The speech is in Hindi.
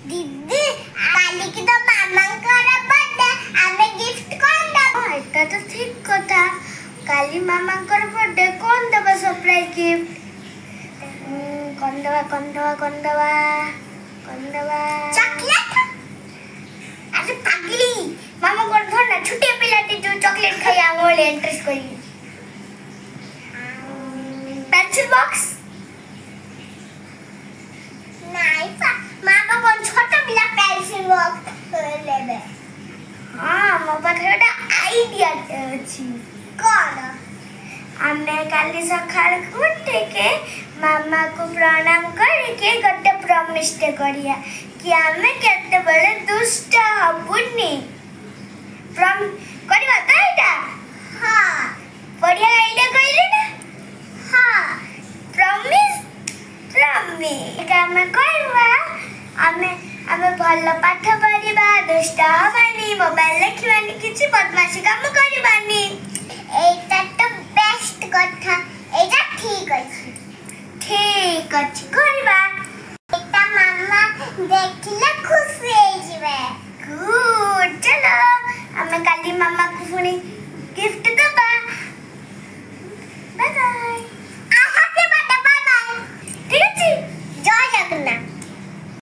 दीदी काली की तो मामा का बर्थडे हमें गिफ्ट कौन दबा एटा तो ठीक कथा काली मामा का बर्थडे कौन दबा सरप्राइज गिफ्ट कौन दबा चॉकलेट अरे पगली मामा को धरना छुटे पिलाटी जो चॉकलेट खाया मोले इंटरेस्ट कोई पेंसिल बॉक्स नहीं पा मामा को छोटा पिला पेंसिल बॉक्स लेबे हां मो पाखे एटा आईडिया अछि कोन हमें काली सखाल उठे के मामा को प्रणाम करके गट्टे प्रॉमिस ते करिया कि हमें केते बड़े दुष्ट हबुनी प्रॉम करिवा त एटा हां बढ़िया आईडिया कइले ना हां प्रॉमिस हमें करवा हमें भल पाठ पढ़ा दुष्ट हबानी मोबाइल देखिबानी किछि बदमाशी काम करबानी एटा तो बेस्ट कथा एटा ठीक अछि करबा एटा मामा देखिले खुशी हो जिवे गुड चलो हमें काली मामा को पुनी गिफ्ट